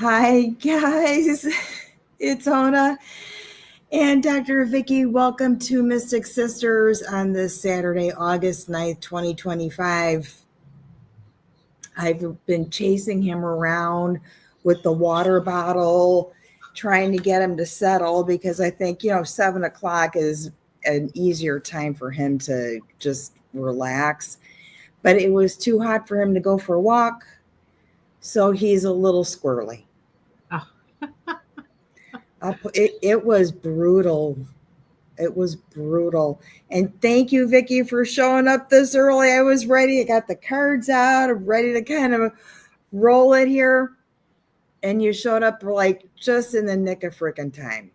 Hi, guys. It's Ona and Dr. Vicky. Welcome to Mystic Sisters on this Saturday, August 9th, 2025. I've been chasing him around with the water bottle, trying to get him to settle because I think, 7 o'clock is an easier time for him to just relax. But it was too hot for him to go for a walk, so he's a little squirrely. Oh. It was brutal. It was brutal. And thank you, Vicky, for showing up this early. I was ready. I got the cards out. I'm ready to kind of roll it here. And you showed up like just in the nick of freaking time.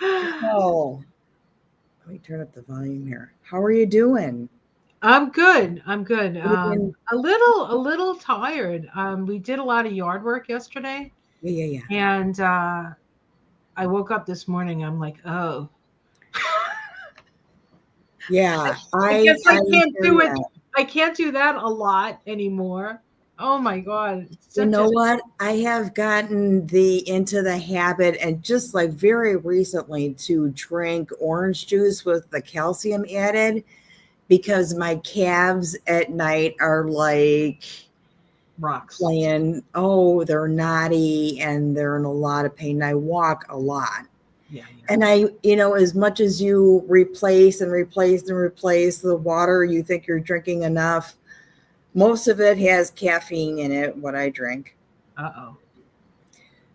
Oh, let me turn up the volume here. How are you doing? I'm good. I'm good. Yeah, A little tired. We did a lot of yard work yesterday, yeah. and I woke up this morning. I'm like, oh, Yeah, I guess I can't hear do it. ya. I can't do that a lot anymore. Oh my god, it's You such know a what? I have gotten into the habit and just like very recently to drink orange juice with the calcium added because my calves at night are like rocks. playing, oh, they're naughty and they're in a lot of pain. I walk a lot. Yeah. And as much as you replace and replace and replace the water, you think you're drinking enough. Most of it has caffeine in it, what I drink. Uh-oh.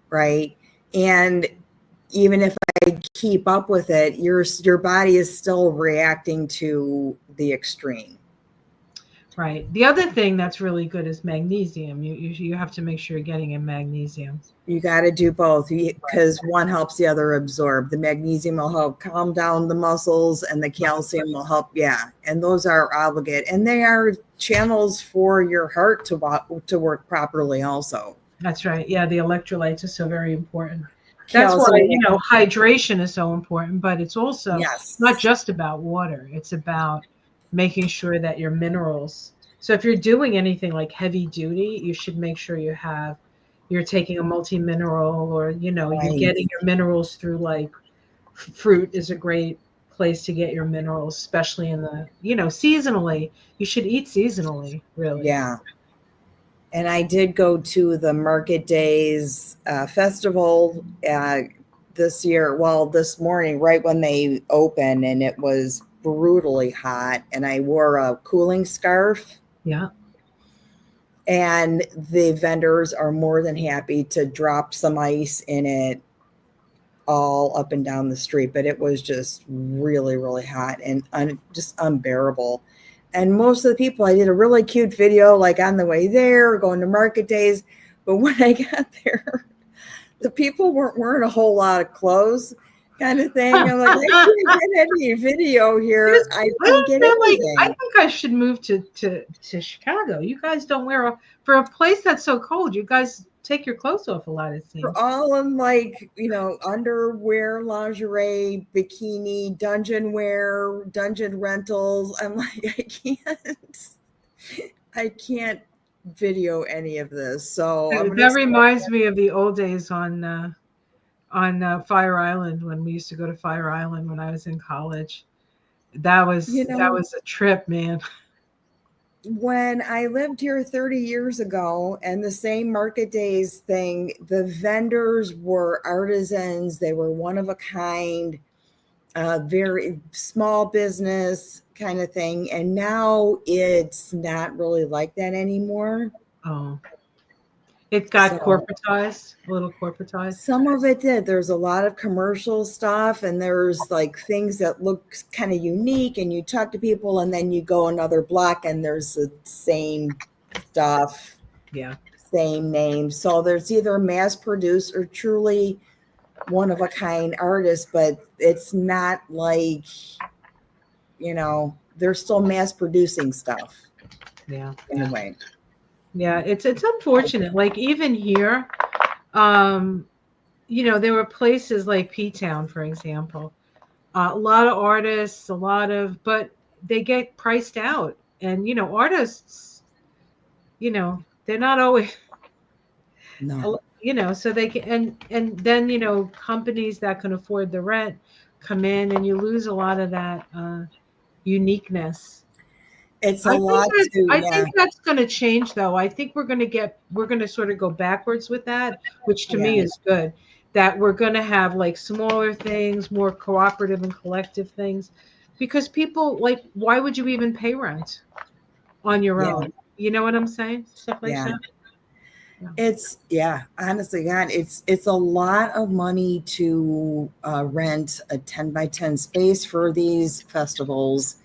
Right. And even if I keep up with it, your body is still reacting to the extreme. Right. The other thing that's really good is magnesium. You have to make sure you're getting in magnesium. You got to do both Right. because one helps the other absorb. The magnesium will help calm down the muscles, and the calcium will help. Yeah, and those are obligate, and they are channels for your heart to work properly. Also, That's right. Yeah, the electrolytes are so very important. That's why, calcium. hydration is so important, but it's also not Yes. just about water. It's about making sure that your minerals. So if you're doing anything like heavy duty, you should make sure you're taking a multi-mineral, or you're Right. getting your minerals through, like, fruit is a great place to get your minerals, especially in the, seasonally. You should eat seasonally, really. Yeah. And I did go to the Market Days festival this year. Well, this morning, right when they opened, and it was brutally hot. And I wore a cooling scarf. Yeah. And the vendors are more than happy to drop some ice in it all up and down the street. But it was just really, really hot and just unbearable. And most of the people, I did a really cute video like on the way there, going to Market Days. But when I got there, the people weren't wearing a whole lot of clothes, kind of thing. I'm like, I can't get any video here. I can't get I anything. think I should move to Chicago. You guys don't wear for a place that's so cold. You guys take your clothes off a lot, it We're seems. all in like, underwear, lingerie, bikini, dungeon wear, dungeon rentals. I'm like, I can't video any of this. So I'm gonna That start. reminds me of the old days on Fire Island, when we used to go to Fire Island when I was in college. That was You that know, was a trip, man. when I lived here 30 years ago and the same Market Days thing, the vendors were artisans. They were one of a kind, very small business kind of thing. And now it's not really like that anymore. Oh, it got So corporatized, a little corporatized. some of it did. There's a lot of commercial stuff, and there's like things that look kind of unique. And you talk to people, and then you go another block, and there's the same stuff, Yeah. same name. So there's either mass produced or truly one of a kind artist, but it's not like, they're still mass producing stuff Yeah. anyway. Yeah, it's unfortunate. Like, even here, um, there were places like P Town, for example. A lot of artists, but they get priced out. And artists, they're not always. No. So they can, and then, companies that can afford the rent come in, and you lose a lot of that uniqueness. It's a lot I too, yeah. think that's going to change, though. I think we're going to sort of go backwards with that, which to Yeah. me is good. That we're going to have like smaller things, more cooperative and collective things, because people, like, why would you even pay rent on your Yeah. own? You know what I'm saying? Stuff like Yeah. that. Yeah. It's yeah, honestly, God, it's a lot of money to rent a 10 by 10 space for these festivals.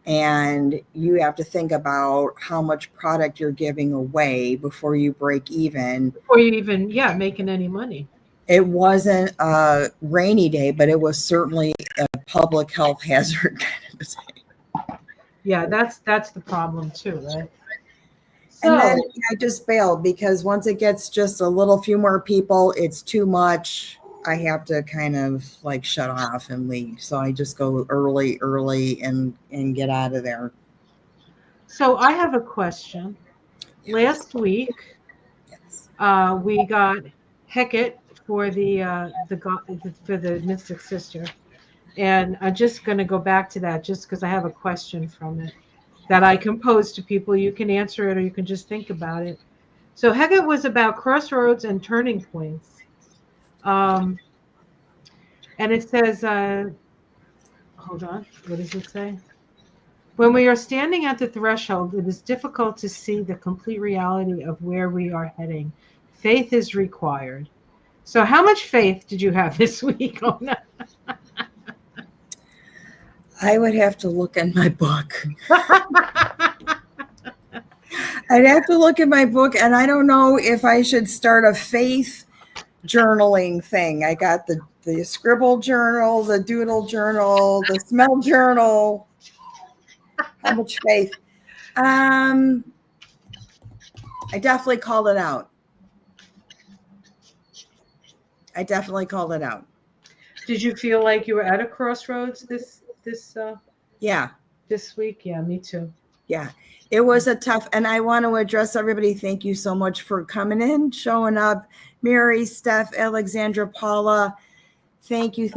And you have to think about how much product you're giving away before you break even. Before you even, yeah, making any money. It wasn't a rainy day, but it was certainly a public health hazard kind of a thing. Yeah, that's the problem too, right? And then So, I just bailed because once it gets just a little few more people, it's too much. I have to kind of like shut off and leave. So I just go early and get out of there. so I have a question. Yes. Last week, Yes. we got Hecate for for the Mystic Sister, and I'm just going to go back to that just because I have a question from it that I can pose to people. You can answer it, or you can just think about it. So Hecate was about crossroads and turning points, um, and it says, hold on, what does it say? When we are standing at the threshold, it is difficult to see the complete reality of where we are heading. Faith is required. So, how much faith did you have this week? Oh, no. I would have to look in my book. I'd have to look at my book, and I don't know if I should start a faith journaling thing. I got the scribble journal, the doodle journal, the smell journal. How much faith? I definitely called it out. I definitely called it out. Did you feel like you were at a crossroads Yeah. this week? Yeah, me too. Yeah. It was a tough, and I want to address everybody. Thank you so much for coming in, showing up. Mary, Steph, Alexandra, Paula, thank you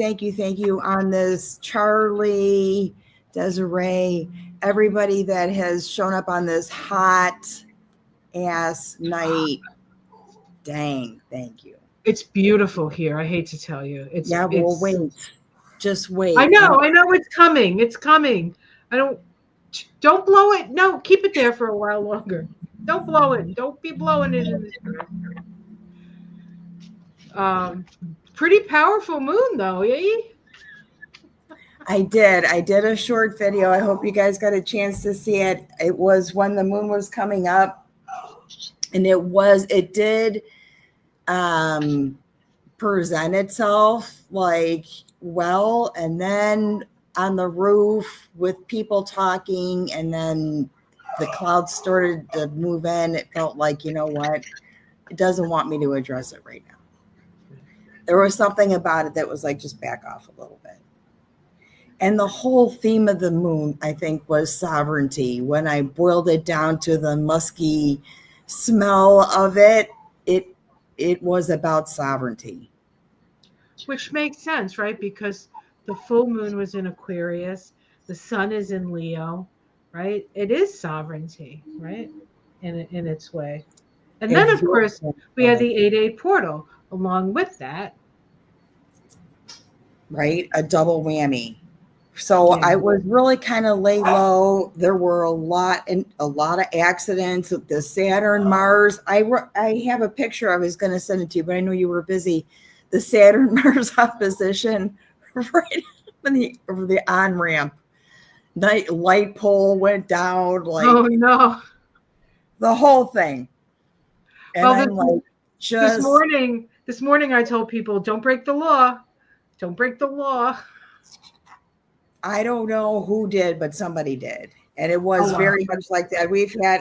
on this. Charlie, Desiree, everybody that has shown up on this hot ass night. Dang, thank you. It's beautiful here. I hate to tell you. Yeah, well, wait. Just wait. I know it's coming. It's coming. I don't blow it. No, keep it there for a while longer. Don't blow it. Don't be blowing it in the pretty powerful moon though, eh? I did a short video. I hope you guys got a chance to see it. It was when the moon was coming up, and it did present itself like well, and then on the roof with people talking, and then the clouds started to move in. It felt like, you know what, it doesn't want me to address it right now. There was something about it that was like, just back off a little bit. And the whole theme of the moon, I think, was sovereignty. When I boiled it down to the musky smell of it, it was about sovereignty. Which makes sense, right? Because the full moon was in Aquarius, the sun is in Leo, right? It is sovereignty, right? In its way. And then, of course, we had the 8-8 portal along with that. Right? A double whammy. So yeah. I was really kind of lay low. There were a lot of accidents with the Saturn, Mars. I have a picture. I was going to send it to you, but I know you were busy. The Saturn Mars opposition right over the on ramp. Light pole went down. Like, oh no, the whole thing. And well, I'm like, just this morning I told people, don't break the law. Don't break the law. I don't know who did, but somebody did. And it was very much like that.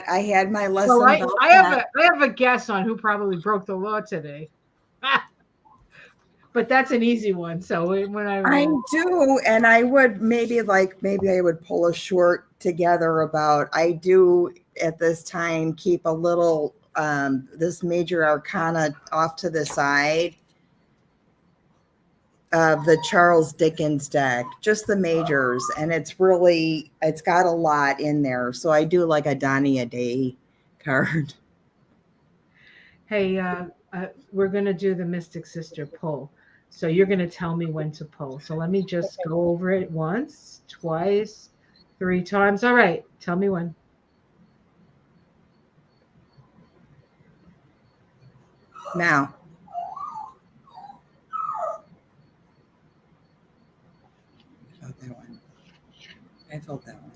I had my lesson. Well, I have a guess on who probably broke the law today. But that's an easy one. So I do, and I would maybe I would pull a short together about, I do at this time keep a little this major arcana off to the side of the Charles Dickens deck, just the majors, and it's got a lot in there. So I do like a Donny a Day card. Hey, we're going to do the Mystic Sister pull. So you're going to tell me when to pull. So let me just go over it once, twice, 3 times. All right. Tell me when. Now. I felt that one.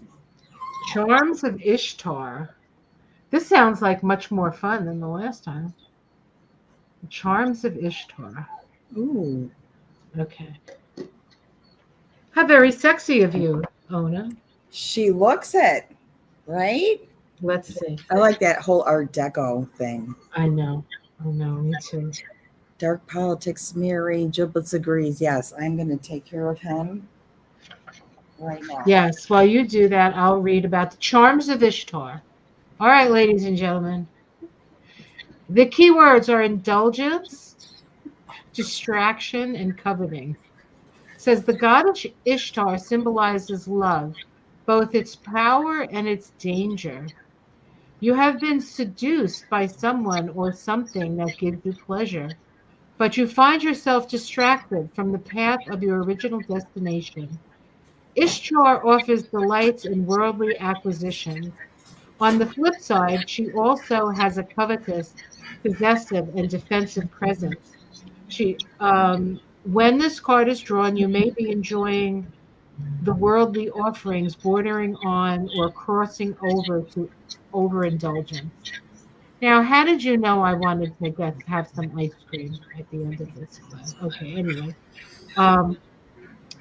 Charms of Ishtar. This sounds like much more fun than the last time. Charms of Ishtar. Ooh. Okay. How very sexy of you, Ona. She looks it, right? Let's see. I like that whole Art Deco thing. I know, me too. Dark politics, Mary, Giblets agrees. Yes, I'm going to take care of him right now. Yes, while you do that, I'll read about the charms of Ishtar. All right, ladies and gentlemen. The keywords are indulgence, distraction, and coveting. It says the goddess Ishtar symbolizes love, both its power and its danger. You have been seduced by someone or something that gives you pleasure, but you find yourself distracted from the path of your original destination. Ishtar offers delights in worldly acquisitions. On the flip side, she also has a covetous, possessive, and defensive presence. When this card is drawn, you may be enjoying the worldly offerings bordering on or crossing over to overindulgence. Now, how did you know I wanted to have some ice cream at the end of this class? Okay, anyway. Um,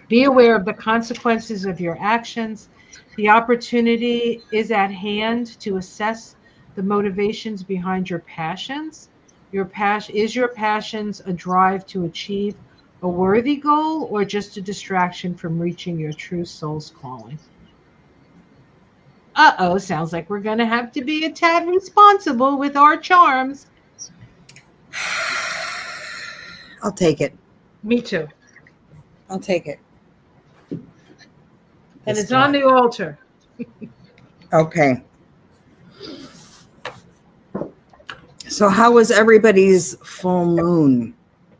be aware of the consequences of your actions. The opportunity is at hand to assess the motivations behind your passions. Is your passions a drive to achieve a worthy goal or just a distraction from reaching your true soul's calling? Uh-oh, sounds like we're going to have to be a tad responsible with our charms. I'll take it. Me too. I'll take it. And it's on the altar. Okay. So how was everybody's full moon?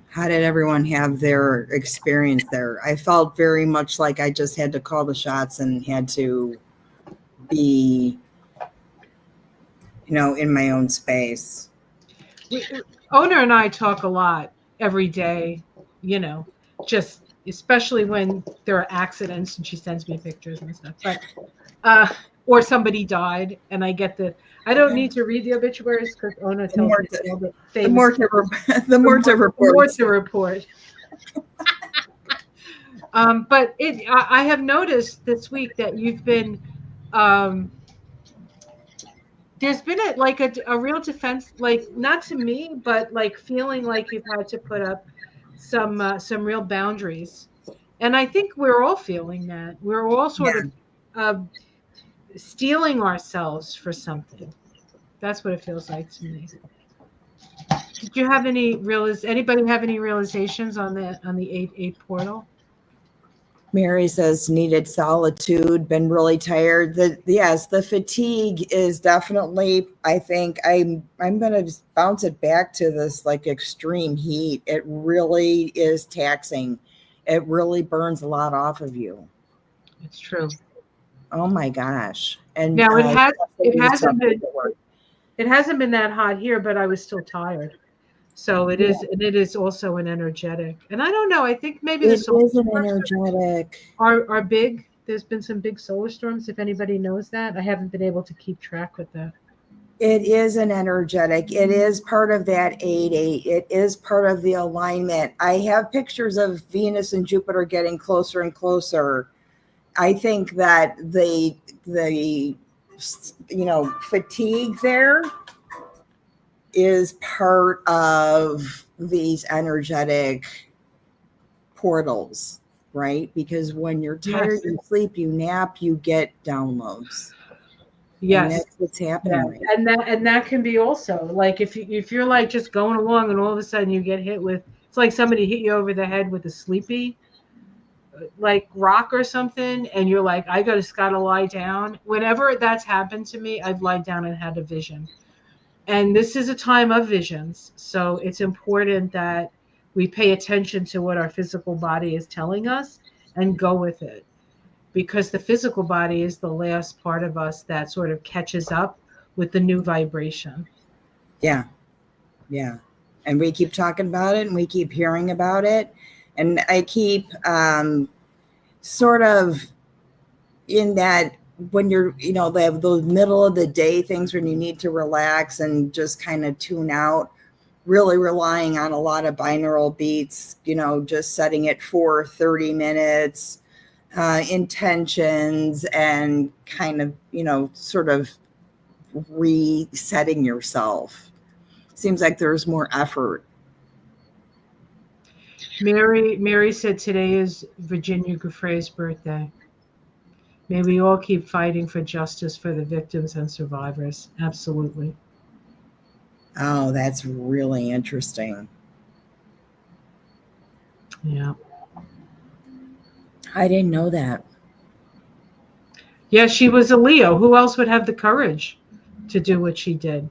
How did everyone have their experience there? I felt very much like I just had to call the shots and had to be, in my own space. Ona and I talk a lot every day, just especially when there are accidents and she sends me pictures and stuff. But or somebody died and I don't need to read the obituaries because Ona tells me the more to report. But I have noticed this week that you've been there's been a real defense, like not to me, but like feeling like you've had to put up some real boundaries. And I think we're all feeling that. We're all sort of steeling ourselves for something. That's what it feels like to me. Did you have anybody have any realizations on the 8-8 portal? Mary says needed solitude, been really tired. The fatigue is definitely, I think I'm going to bounce it back to this like extreme heat. It really is taxing. It really burns a lot off of you. It's true. Oh my gosh. And now it hasn't been that hot here, but I was still tired. So it is also an energetic. And I don't know, I think maybe the solar storms are big. There's been some big solar storms, if anybody knows that. I haven't been able to keep track with that. It is an energetic. It is part of that 8-8. It is part of the alignment. I have pictures of Venus and Jupiter getting closer and closer. I think that the fatigue there is part of these energetic portals, right? Because when you're tired, you sleep, you nap, you get downloads. And Yes. that's what's happening Yeah. right now. And that can be also like if you're like just going along and all of a sudden you get hit with, it's like somebody hit you over the head with a sleepy like rock or something, and you're like, I just gotta lie down. Whenever that's happened to me, I've lied down and had a vision. And this is a time of visions, so it's important that we pay attention to what our physical body is telling us and go with it, because the physical body is the last part of us that sort of catches up with the new vibration. Yeah. Yeah. And we keep talking about it and we keep hearing about it. And I keep sort of in that when you're, they have those middle of the day things when you need to relax and just kind of tune out, really relying on a lot of binaural beats, just setting it for 30 minutes, intentions, and kind of, sort of resetting yourself. Seems like there's more effort. Mary said today is Virginia Giuffre's birthday. May we all keep fighting for justice for the victims and survivors. Absolutely. Oh, that's really interesting. Yeah. I didn't know that. Yeah, she was a Leo. Who else would have the courage to do what she did?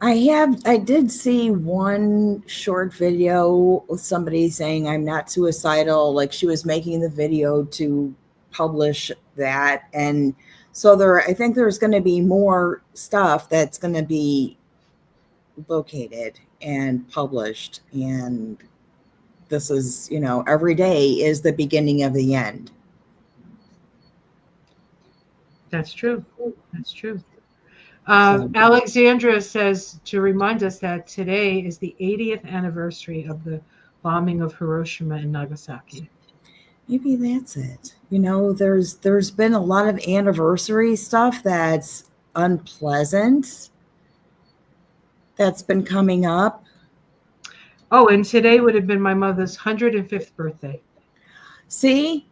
I did see one short video with somebody saying I'm not suicidal. Like she was making the video to publish that. And so I think there's going to be more stuff that's going to be located and published. And this is, every day is the beginning of the end. That's true. That's true. So Alexandra says to remind us that today is the 80th anniversary of the bombing of Hiroshima and Nagasaki. maybe that's it. There's been a lot of anniversary stuff that's unpleasant that's been coming up. Oh, and today would have been my mother's 105th birthday. See,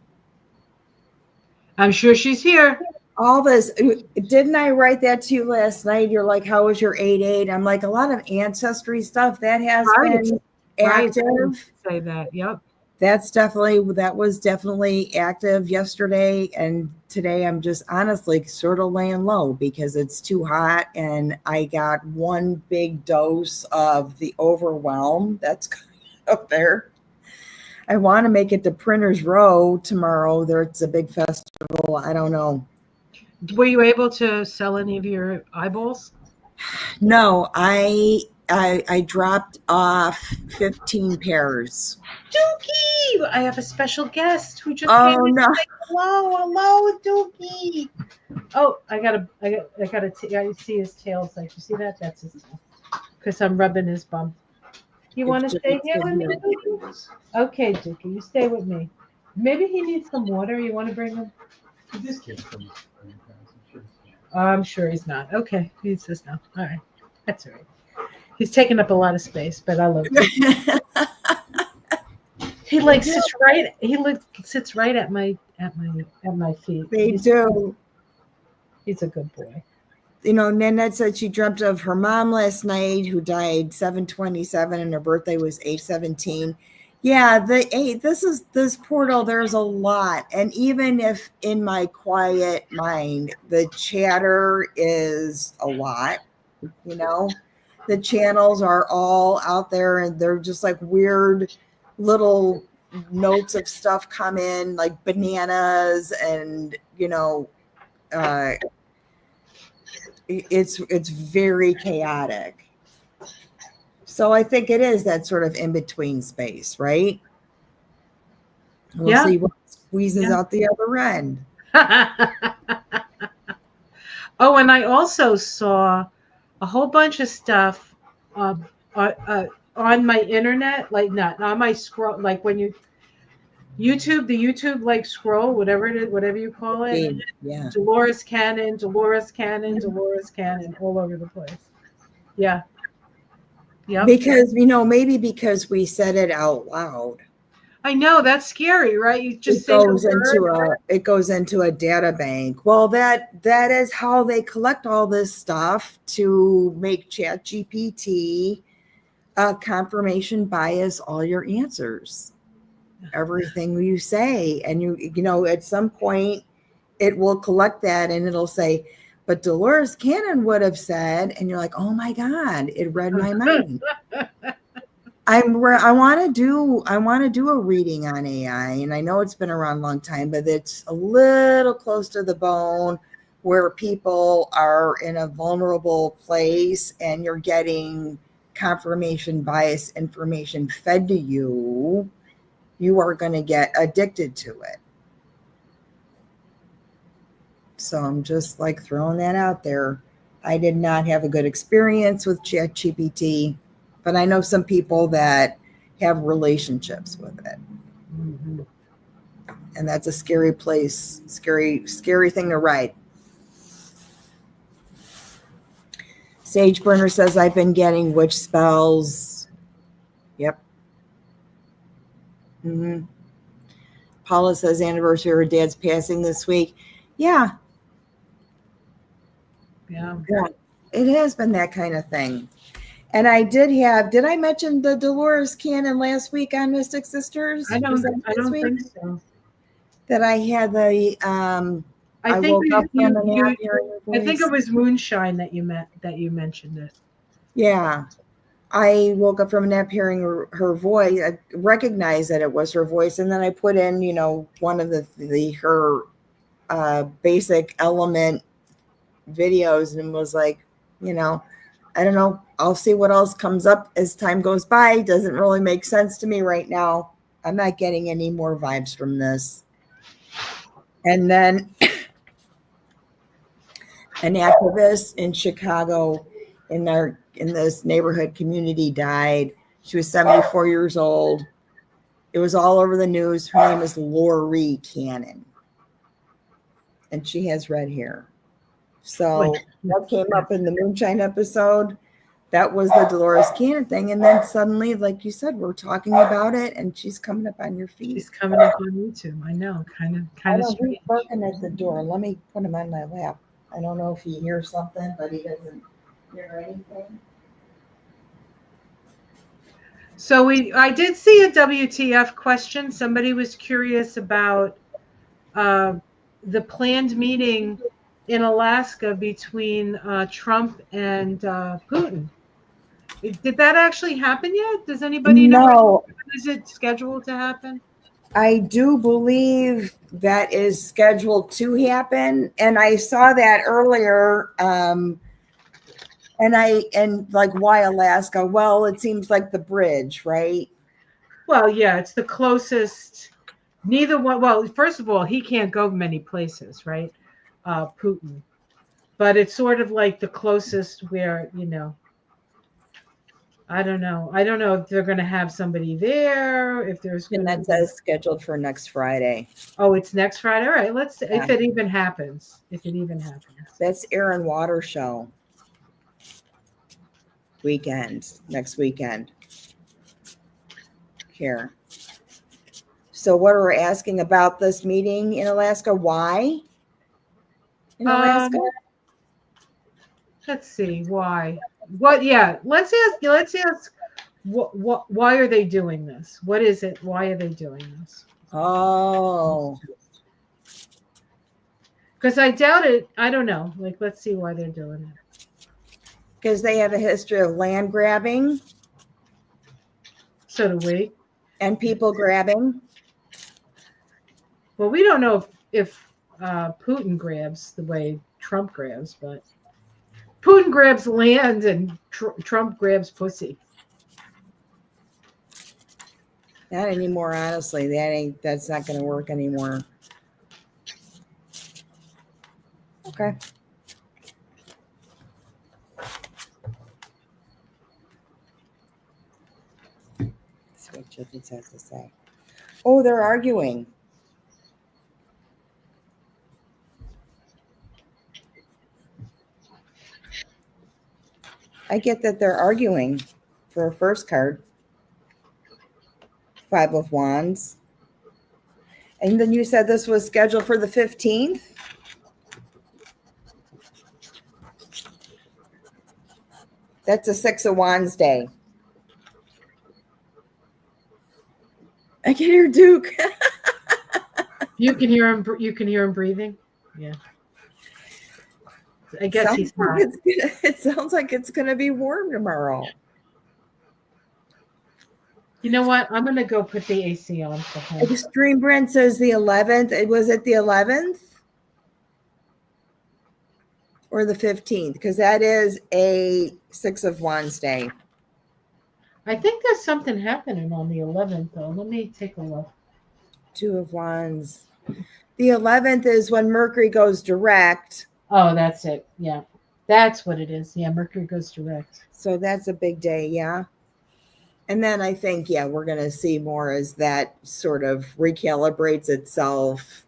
I'm sure she's here. all this, didn't I write that to you last night? You're like, how was your 8/8? I'm like, a lot of ancestry stuff that has been active. Say that. Yep. That was definitely active yesterday, and today I'm just honestly sort of laying low because it's too hot, and I got one big dose of the overwhelm that's up there. I want to make it to Printers Row tomorrow. There's a big festival. I don't know. Were you able to sell any of your eyeballs? No, I dropped off 15 pairs. Dookie! I have a special guest who just Oh came in no! to say hello, Dookie. Oh, I see his tail. It's like, you see that? That's his tail. Because I'm rubbing his bum. You want to stay here with me, Dookie? Okay, Dookie, you stay with me. Maybe he needs some water. You want to bring him? This kid's from I'm sure he's not. Okay, he says no. All right, that's all right. He's taking up a lot of space, but I love him. He like sits right. Sits right at my feet. He's a good boy. Nanette said she dreamt of her mom last night, who died 7/27, and her birthday was 8/17. Yeah, this portal. There's a lot, and even if in my quiet mind, the chatter is a lot. The channels are all out there, and they're just like weird little notes of stuff come in, like bananas, and it's very chaotic. So I think it is that sort of in between space, right? We'll see what squeezes out the other end. Oh, and I also saw a whole bunch of stuff on my internet, like not on my scroll, like when you the YouTube like scroll, whatever it is, whatever you call it. Yeah. Dolores Cannon, all over the place. Yeah. Yeah. Because maybe because we said it out loud. I know, that's scary, right? You just It say the goes into word. a data bank. Well, that is how they collect all this stuff to make ChatGPT confirmation bias all your answers, everything you say, and you know at some point it will collect that and it'll say, but Dolores Cannon would have said, and you're like, oh my God, it read my mind. I want to do a reading on AI, and I know it's been around a long time, but it's a little close to the bone where people are in a vulnerable place and you're getting confirmation bias information fed to you. You are going to get addicted to it. So I'm just like throwing that out there. I did not have a good experience with ChatGPT, but I know some people that have relationships with it. Mm-hmm. And that's a scary place, scary thing to write. Sage Burner says, I've been getting witch spells. Yep. Mm-hmm. Paula says, anniversary of her dad's passing this week. Yeah. Yeah. It has been that kind of thing. And I did I mention the Dolores Cannon last week on Mystic Sisters? I Was don't that I last don't week? think so. That I had the I I think woke up from a nap hearing her I think voice. it was moonshine that you mentioned it. Yeah. I woke up from a nap hearing her voice. I recognized that it was her voice, and then I put in, one of her basic element videos, and was like, I don't know. I'll see what else comes up as time goes by. Doesn't really make sense to me right now. I'm not getting any more vibes from this. And then an activist in Chicago in this neighborhood community died. She was 74 years old. It was all over the news. Her name is Lori Cannon, and she has red hair. So that came up in the Moonshine episode. That was the Dolores Cannon thing. And then suddenly, like you said, we're talking about it, and she's coming up on your feed. She's coming up on YouTube. I know, kind of He's strange. barking at the door. Let me put him on my lap. I don't know if he hears something, but he doesn't hear anything. So I did see a WTF question. Somebody was curious about the planned meeting in Alaska between Trump and Putin. Did that actually happen yet? Does anybody know? No, Is it scheduled to happen? I do believe that is scheduled to happen, and I saw that earlier. And like, why Alaska? Well, it seems like the bridge, right? Well, yeah, it's the closest. Neither one. Well, first of all, he can't go many places, right? Putin, but it's sort of like the closest where I don't know. I don't know if they're going to have somebody there. If there's And going to that be. says scheduled for next Friday. Oh, it's next Friday. All right. Let's see Yeah. if it even happens. If it even happens. That's Aaron Water Show next weekend. Here. So what are we asking about this meeting in Alaska? Why in Alaska? Let's see why. What? Yeah. Let's ask. Let's ask. What? Why are they doing this? What is it? Why are they doing this? Oh, Because I doubt it. I don't know. Like, let's see why they're doing it. because they have a history of land grabbing. So do we. And people grabbing. Well, we don't know if Putin grabs the way Trump grabs, but Putin grabs land and Trump grabs pussy. Not anymore, honestly. That's not going to work anymore. Okay. Let's see what Chickens has to say. Oh, they're arguing. I get that they're arguing for a first card. Five of Wands. And then you said this was scheduled for the 15th? That's a Six of Wands day. I can hear Duke. You can hear him. You can hear him breathing. Yeah. I guess he's not. It sounds like it's gonna be warm tomorrow. You know what? I'm gonna go put the AC on for him. Extreme Brent says the 11th. Was it the 11th or the 15th? Because that is a Six of Wands day. I think there's something happening on the 11th, though. Let me take a look. Two of Wands. The 11th is when Mercury goes direct. Oh, that's it. Yeah, that's what it is. Yeah, Mercury goes direct. So that's a big day, yeah. And then I think, yeah, we're going to see more as that sort of recalibrates itself.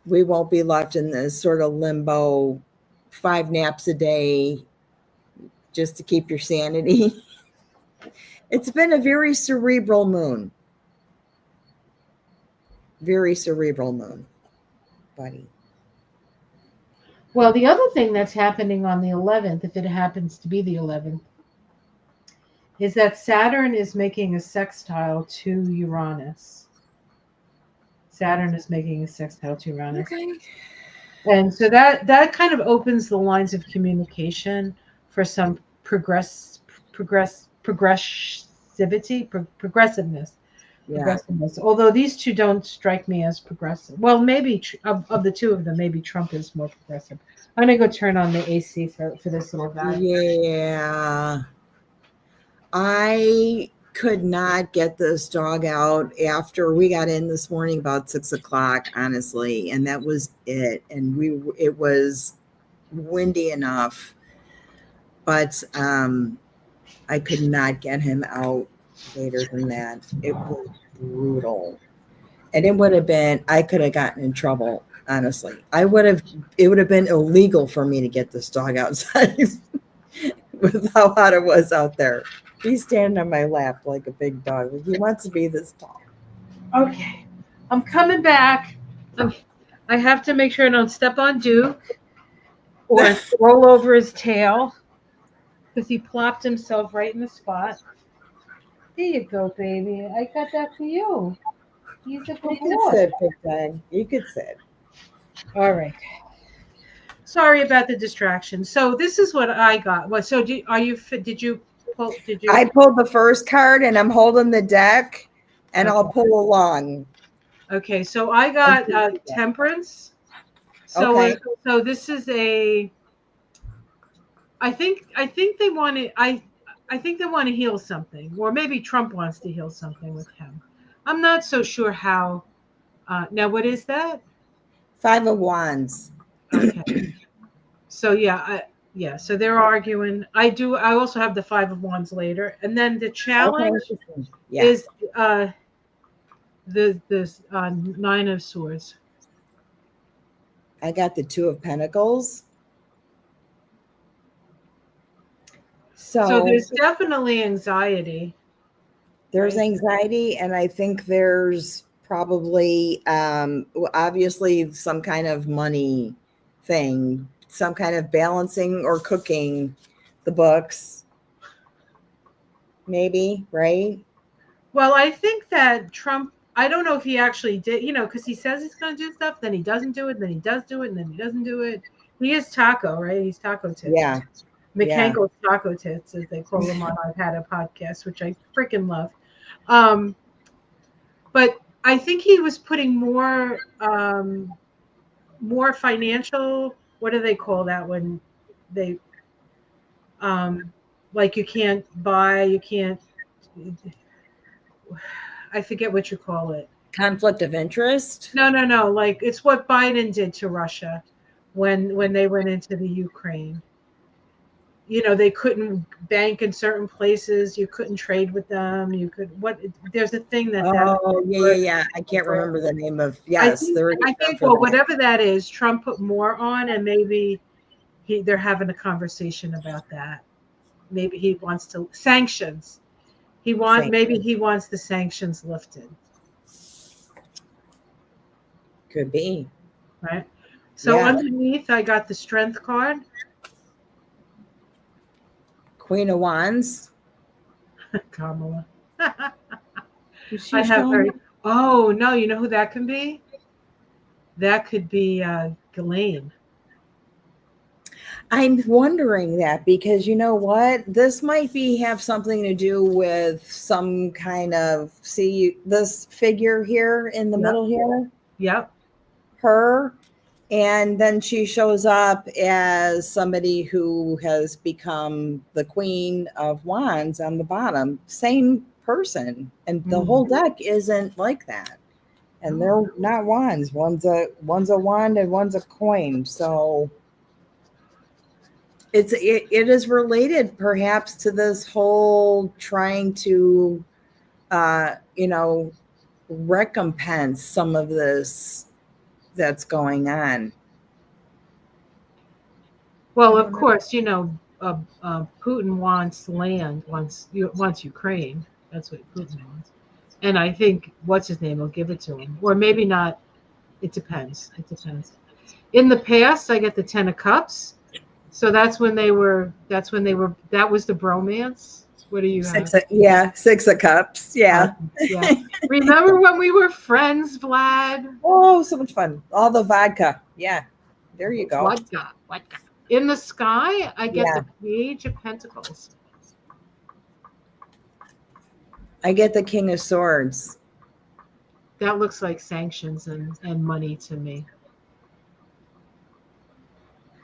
We won't be left in this sort of limbo, 5 naps a day, just to keep your sanity. It's been a very cerebral moon. Very cerebral moon, buddy. Well, the other thing that's happening on the 11th, if it happens to be the 11th, is that Saturn is making a sextile to Uranus. Saturn is making a sextile to Uranus. Okay. And so that kind of opens the lines of communication for some progressiveness. Yeah. Progressiveness. Although these two don't strike me as progressive. Well, maybe of the two of them, maybe Trump is more progressive. I'm gonna go turn on the AC for this little guy. Yeah. I could not get this dog out after we got in this morning about 6 o'clock, honestly, and that was it. And it was windy enough, but I could not get him out later than that. It was brutal, and I could have gotten in trouble. Honestly, it would have been illegal for me to get this dog outside with how hot it was out there. He's standing on my lap like a big dog. He wants to be this tall. Okay, I'm coming back. I have to make sure I don't step on Duke or roll over his tail because he plopped himself right in the spot. There you go, baby. I got that for you. He's a good You boy. could sit, Big Time. You could sit. All right. Sorry about the distraction. So this is what I got. What? So did you? I pulled the first card, and I'm holding the deck, and I'll pull along. Okay, so I got Temperance. So Okay. so this is a. I think they want to. I think they want to heal something, or maybe Trump wants to heal something with him. I'm not so sure how. Now, what is that? 5 of Wands. Okay. So yeah. So they're arguing. I also have the 5 of Wands later, and then the challenge is the 9 of Swords. I got the 2 of Pentacles. So there's definitely anxiety. There's anxiety, and I think there's probably obviously some kind of money thing, some kind of balancing or cooking the books, maybe, right? Well, I think that Trump, I don't know if he actually did, because he says he's going to do stuff, then he doesn't do it, then he does do it, and then he doesn't do it. He is Taco, right? He's Taco Tits. Yeah. McCankle's Taco Tits, as they call him on I've Had a Podcast, which I freaking love. But I think he was putting more financial, what do they call that when they, like you can't I forget what you call it. Conflict of interest? No. Like it's what Biden did to Russia when they went into the Ukraine. They couldn't bank in certain places. You couldn't trade with them. There's a thing that. Oh, yeah. I can't remember the name of. Yes, I think whatever that is, Trump put more on, and maybe they're having a conversation about that. Maybe he wants to sanctions. Maybe he wants the sanctions lifted. Could be. Right. So underneath, I got the Strength card. Queen of Wands. Kamala. Is she I have showing? very. Oh no! You know who that can be? That could be Ghislaine. I'm wondering that because you know what? This might have something to do with some kind of this figure here in the middle here. Yep. Her. And then she shows up as somebody who has become the Queen of Wands on the bottom. Same person. And the whole deck isn't like that. And they're not wands. One's a wand and one's a coin. So it is related perhaps to this whole trying to recompense some of this that's going on. Well, of course, Putin wants land, wants Ukraine. That's what Putin wants. And I think what's his name will give it to him, or maybe not. It depends. In the past, I get the 10 of Cups, so that was the bromance. What do you have? 6 of Cups. Yeah. Yeah. Remember when we were friends, Vlad? Oh, so much fun! All the vodka. Yeah. There you go. Vodka. In the sky, I get the Page of Pentacles. I get the King of Swords. That looks like sanctions and money to me.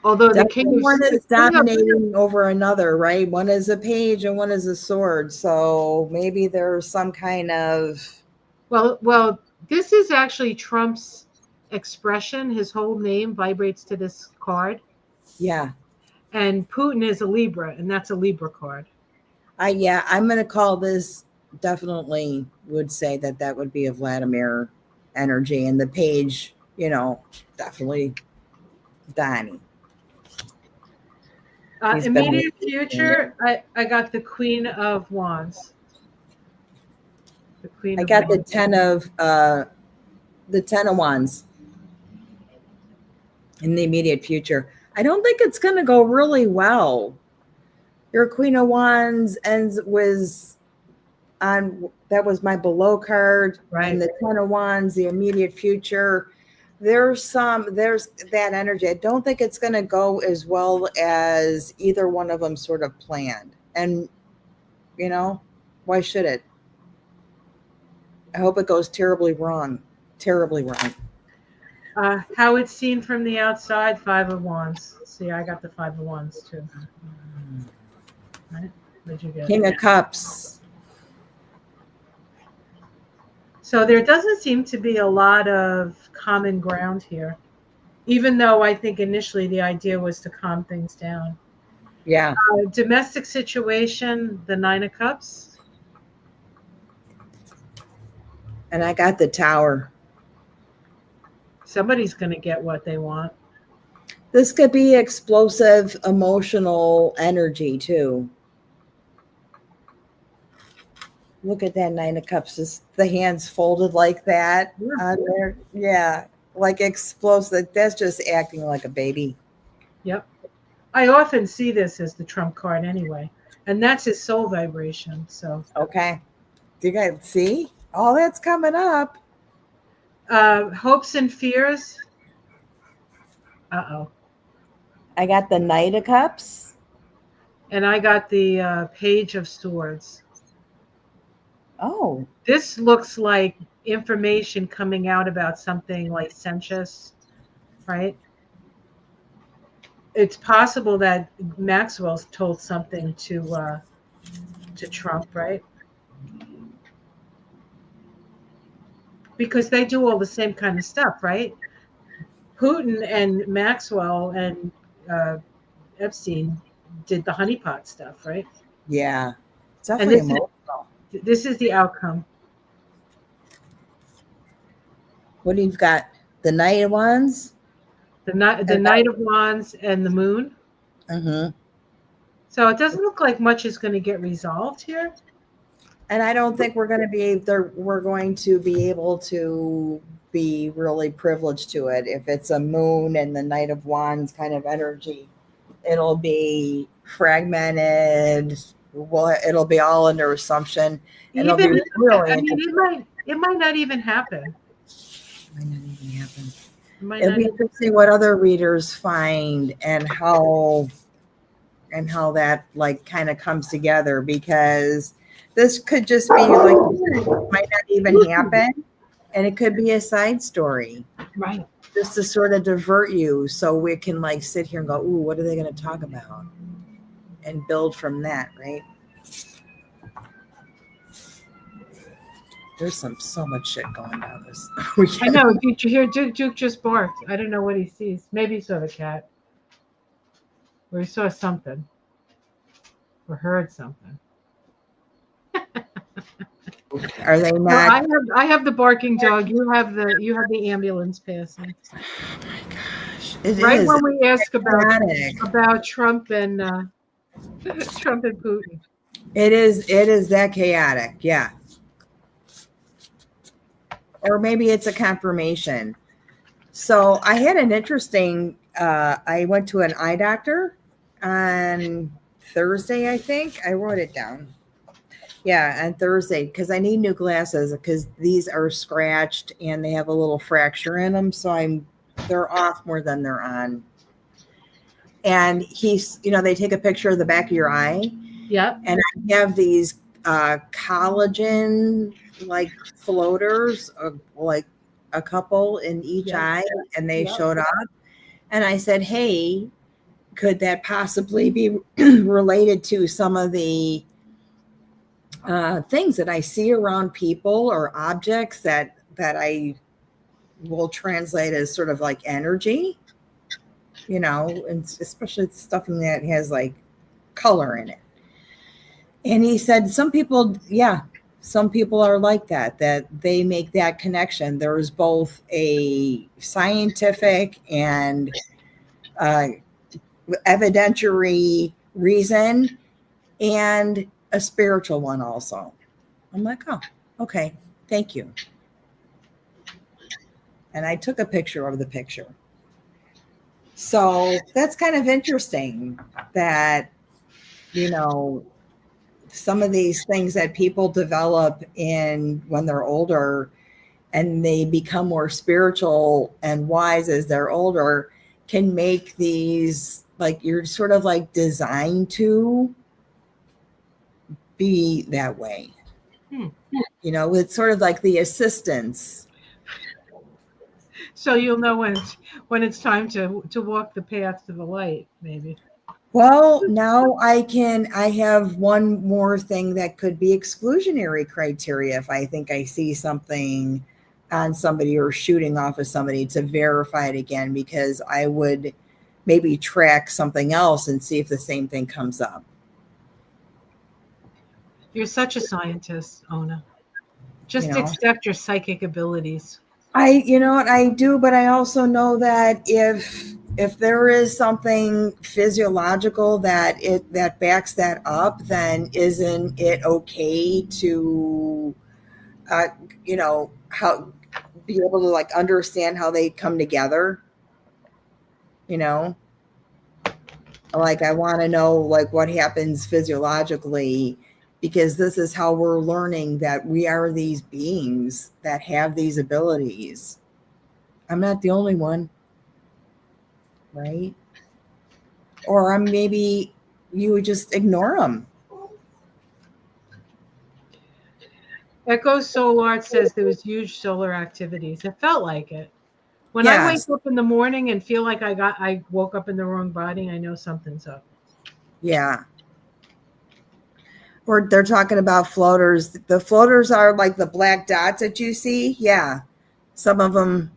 Although the King of one is dominating over another, right? One is a page and one is a sword. So maybe there's some kind of. Well, this is actually Trump's expression. His whole name vibrates to this card. Yeah. And Putin is a Libra, and that's a Libra card. I'm going to call this, definitely would say that would be a Vladimir energy. And the page, definitely Donnie. Immediate future, I got the Queen of Wands. I got the 10 of Wands in the immediate future. I don't think it's going to go really well. Your Queen of Wands that was my below card, right? And the 10 of Wands, the immediate future. There's that energy. I don't think it's going to go as well as either one of them sort of planned. And, why should it? I hope it goes terribly wrong. Terribly wrong. How it's seen from the outside, 5 of Wands. See, I got the 5 of Wands too. Right? What'd you get? King of Cups. So there doesn't seem to be a lot of common ground here, even though I think initially the idea was to calm things down. Yeah. Domestic situation, the 9 of Cups. And I got the Tower. Somebody's going to get what they want. This could be explosive, emotional energy too. Look at that 9 of Cups. Just the hands folded like that on there. Yeah, like explosive. That's just acting like a baby. Yep. I often see this as the Trump card anyway. And that's his soul vibration. So okay. Do you guys see? All that's coming up. Hopes and fears. Uh-oh. I got the Knight of Cups. And I got the Page of Swords. Oh. This looks like information coming out about something licentious, right? It's possible that Maxwell's told something to Trump, right? Because they do all the same kind of stuff, right? Putin and Maxwell and Epstein did the honeypot stuff, right? Yeah. It's definitely emotional. This is the outcome. What do you got? The Knight of Wands? The Knight of Wands and the Moon. Mm-hmm. So it doesn't look like much is going to get resolved here. And I don't think we're going to be there. We're going to be able to be really privileged to it. If it's a moon and the Knight of Wands kind of energy, it'll be fragmented. Well, it'll be all under assumption, and it'll Even, be really I mean, interesting. it might not even happen. Might not even happen. It might It'll not be even, interesting what other readers find and how that like kind of comes together, because this could just be like might not even happen, and it could be a side story right. just to sort of divert you so we can like sit here and go, ooh, what are they going to talk about, and build from that, right? There's so much shit going on this I weekend. know. Did you hear Duke just barked? I don't know what he sees. Maybe he saw the cat, or he saw something, or heard something. Are they No, not? I have the barking dog. You have the ambulance passing. Oh my gosh, it Right is when we ask chaotic. about Trump and Trump and Putin. It is that chaotic, yeah. Or maybe it's a confirmation. So I had an interesting. I went to an eye doctor on Thursday, I think. I wrote it down. Yeah, on Thursday, because I need new glasses because these are scratched and they have a little fracture in them. So they're off more than they're on. And they take a picture of the back of your eye. Yep. And I have these collagen like floaters, like a couple in each Yep. eye, and they Yep. showed up. And I said, hey, could that possibly be related to some of the things that I see around people or objects that I will translate as sort of like energy, and especially stuff that has like color in it. And he said, some people are like that they make that connection. There's both a scientific and evidentiary reason and a spiritual one also. I'm like, oh, okay, thank you. And I took a picture of the picture. So that's kind of interesting that, some of these things that people develop when they're older and they become more spiritual and wise as they're older can make these, like, you're sort of like designed to be that way. It's sort of like the assistance. So you'll know when it's time to walk the path to the light, maybe. Well, now I have one more thing that could be exclusionary criteria if I think I see something on somebody or shooting off of somebody, to verify it again, because I would maybe track something else and see if the same thing comes up. You're such a scientist, Ona. Just accept your psychic abilities. I do, but I also know that if there is something physiological that backs that up, then isn't it okay to, how be able to like understand how they come together? Like I want to know like what happens physiologically, because this is how we're learning that we are these beings that have these abilities. I'm not the only one, right? Or maybe you would just ignore them. Echo Solar says there was huge solar activities. It felt like it. When I wake Yes. up in the morning and feel like I woke up in the wrong body, I know something's up. Yeah. Or they're talking about floaters. The floaters are like the black dots that you see. Yeah. Some of them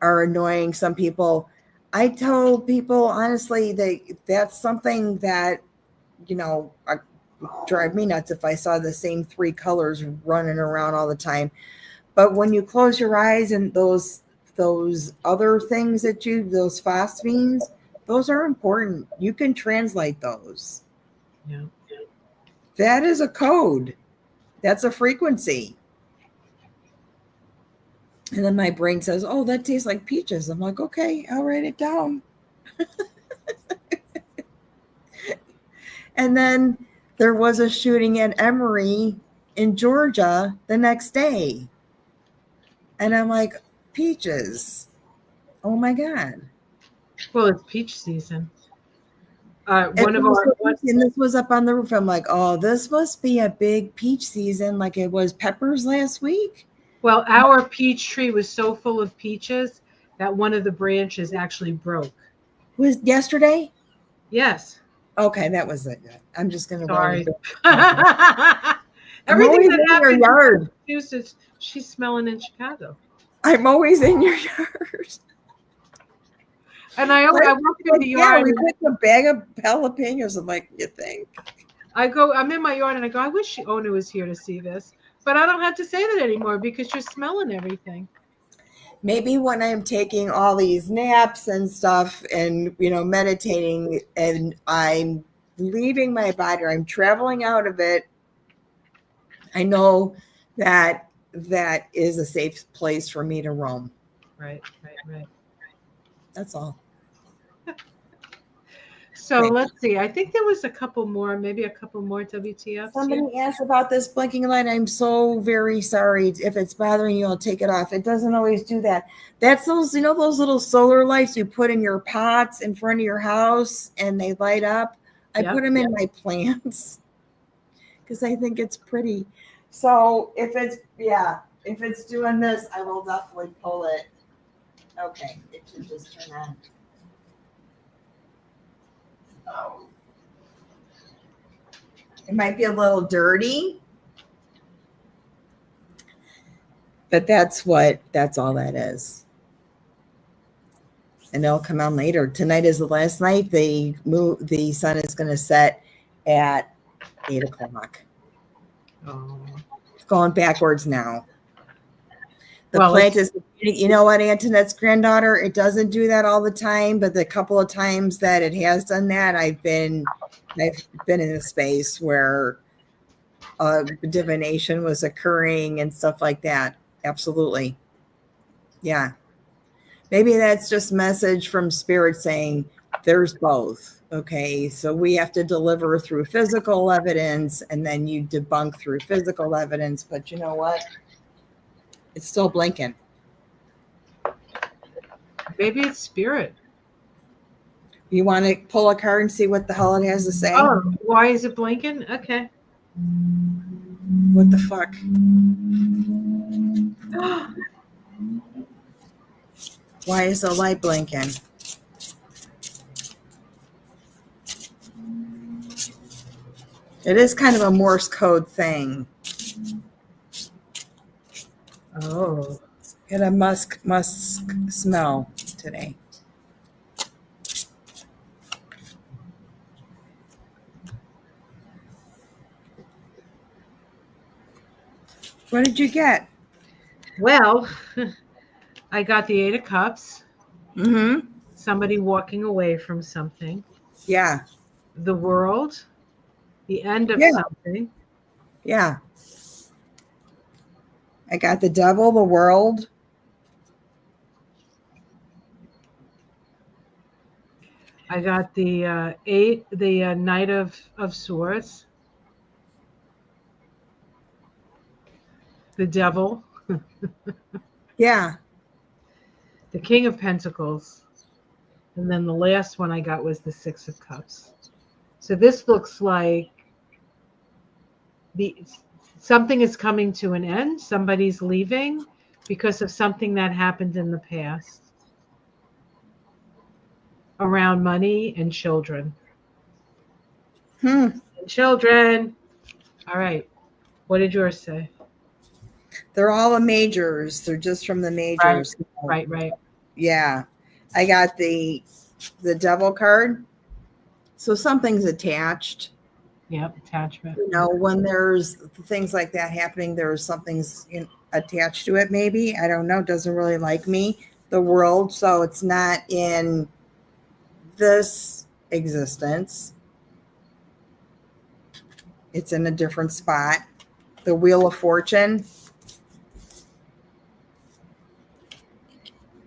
are annoying. Some people, I tell people honestly, that's something that, drive me nuts if I saw the same three colors running around all the time. But when you close your eyes and those other things those phosphenes, those are important. You can translate those. Yeah. That is a code. That's a frequency. And then my brain says, oh, that tastes like peaches. I'm like, okay, I'll write it down. And then there was a shooting at Emory in Georgia the next day. And I'm like, peaches. Oh my God. Well, it's peach season. And this was up on the roof. I'm like, oh, this must be a big peach season like it was peppers last week. Well, our peach tree was so full of peaches that one of the branches actually broke. Was yesterday? Yes. Okay, that was it. I'm just going to Sorry. I'm always in your yard. In Massachusetts, she's smelling in Chicago. I'm always in your yard. And I walk through the yard. Yeah, we put a bag of jalapenos. I'm like, you think? I'm in my yard and I go, I wish the owner was here to see this. But I don't have to say that anymore because you're smelling everything. Maybe when I'm taking all these naps and stuff and, meditating and I'm leaving my body or I'm traveling out of it, I know that is a safe place for me to roam. Right. That's all. So let's see. I think there was maybe a couple more WTFs. Somebody asked about this blinking light. I'm so very sorry. If it's bothering you, I'll take it off. It doesn't always do that. That's those, those little solar lights you put in your pots in front of your house and they light up. I put them in my plants because I think it's pretty. So if it's doing this, I will definitely pull it. Okay, it should just turn on. Oh. It might be a little dirty, but that's all that is. And it'll come on later. Tonight is the last night. The sun is going to set at 8:00. Oh. It's going backwards now. The plant is, you know what, Antoinette's granddaughter, it doesn't do that all the time, but the couple of times that it has done that, I've been in a space where divination was occurring and stuff like that. Absolutely. Yeah. Maybe that's just message from spirit saying there's both. Okay. So we have to deliver through physical evidence and then you debunk through physical evidence. But you know what? It's still blinking. Maybe it's spirit. You want to pull a card and see what the hell it has to say? Oh, why is it blinking? Okay. What the fuck? Why is the light blinking? It is kind of a Morse code thing. Oh. Get a musk smell today. What did you get? Well, I got the 8 of Cups. Mm-hmm. Somebody walking away from something. Yeah. The World. The end of something. Yeah. I got the Devil, the World. I got the Knight of Swords. The Devil. Yeah. The King of Pentacles. And then the last one I got was the 6 of Cups. So this looks like something is coming to an end. Somebody's leaving because of something that happened in the past around money and children. And children. All right. What did yours say? They're all the majors. They're just from the majors. Right. Yeah. I got the Devil card. So something's attached. Yep, attachment. When there's things like that happening, there's something's attached to it maybe. I don't know. Doesn't really like me. The World. So it's not in this existence. It's in a different spot. the Wheel of Fortune.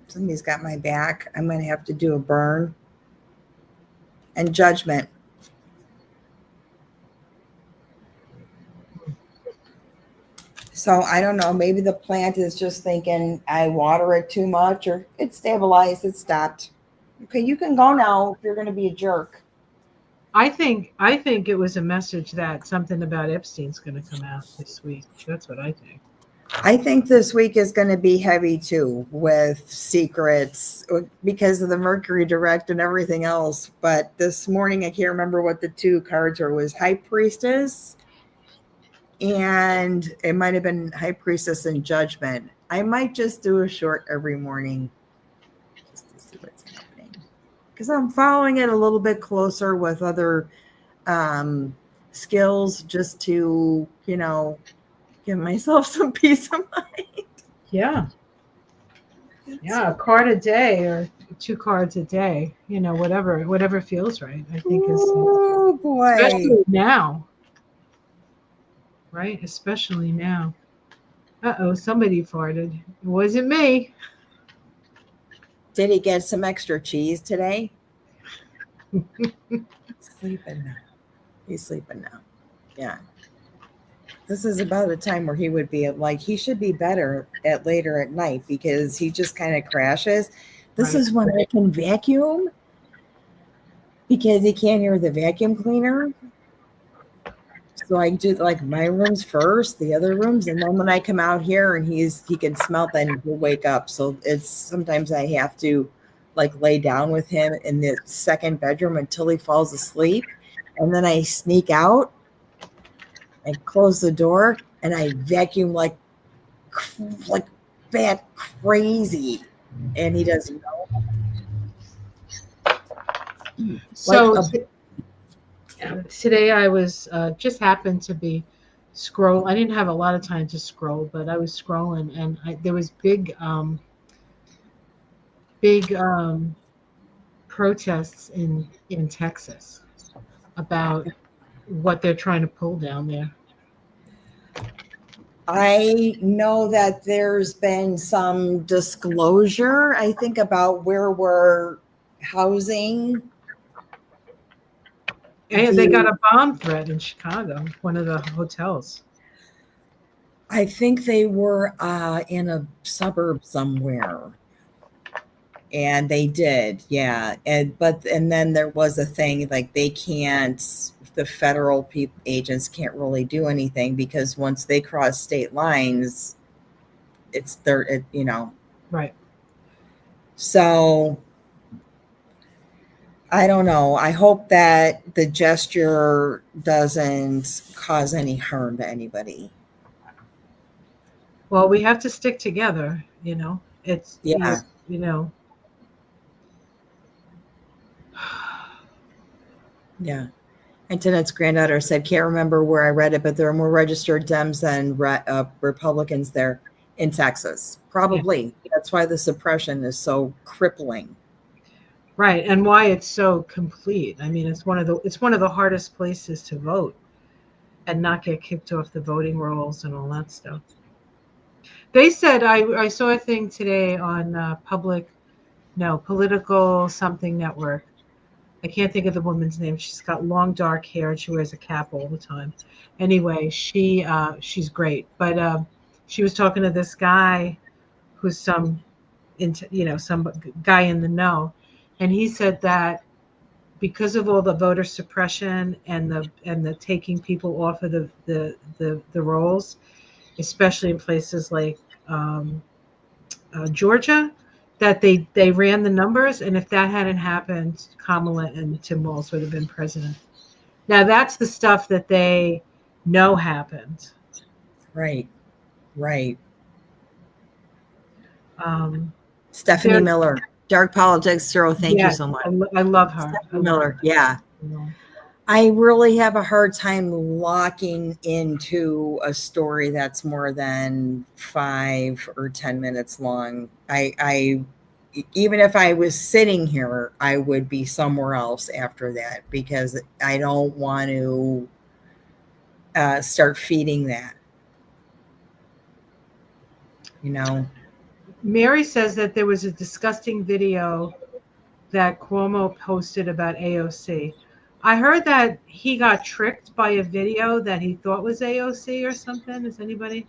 Somebody's got my back. I'm going to have to do a burn. And Judgment. So I don't know. Maybe the plant is just thinking I water it too much, or it stabilized. It stopped. Okay, you can go now if you're going to be a jerk. I think it was a message that something about Epstein's going to come out this week. That's what I think. I think this week is going to be heavy too, with secrets because of the Mercury direct and everything else. But this morning, I can't remember what the two cards were. It was High Priestess, and it might have been High Priestess and Judgment. I might just do a short every morning just to see what's happening, because I'm following it a little bit closer with other skills, just to, give myself some peace of mind. Yeah. Yeah, a card a day or 2 cards a day, whatever feels right. I think is Oh boy. especially now. Right? Especially now. Uh-oh, somebody farted. It wasn't me. Did he get some extra cheese today? Sleeping now. He's sleeping now. Yeah. This is about a time where he would be like, he should be better at later at night because he just kind of crashes. This is when I can vacuum because he can't hear the vacuum cleaner. So I do like my rooms first, the other rooms, and then when I come out here and he can smell, then he'll wake up. So it's sometimes I have to like lay down with him in the second bedroom until he falls asleep, and then I sneak out and close the door and I vacuum like bad crazy, and he doesn't know. So today I was just happened to be scroll. I didn't have a lot of time to scroll, but I was scrolling, and there was big protests in Texas about what they're trying to pull down there. I know that there's been some disclosure, I think, about where we're housing. And they got a bomb threat in Chicago, one of the hotels. I think they were in a suburb somewhere. And they did, yeah. And then there was a thing like the federal agents can't really do anything because once they cross state lines, it's Right. So I don't know. I hope that the gesture doesn't cause any harm to anybody. Well, we have to stick together, It's Yeah. Yeah. Antonette's granddaughter said, can't remember where I read it, but there are more registered Dems than Republicans there in Texas. Probably. Yeah. That's why the suppression is so crippling. Right, and why it's so complete. I mean, it's one of the hardest places to vote and not get kicked off the voting rolls and all that stuff. They said I saw a thing today on political something network. I can't think of the woman's name. She's got long dark hair and she wears a cap all the time. Anyway, she's great, but she was talking to this guy who's some guy in the know. And he said that because of all the voter suppression and the taking people off of the rolls, especially in places like Georgia, that they ran the numbers, and if that hadn't happened, Kamala and Tim Walz would have been president. Now that's the stuff that they know happened. Right. Stephanie Miller. Dark Politics, Cyril, thank you so much. I love her. Miller, yeah. I really have a hard time locking into a story that's more than 5 or 10 minutes long. I even if I was sitting here, I would be somewhere else after that because I don't want to start feeding that. you know. Mary says that there was a disgusting video that Cuomo posted about AOC. I heard that he got tricked by a video that he thought was AOC or something. Is anybody?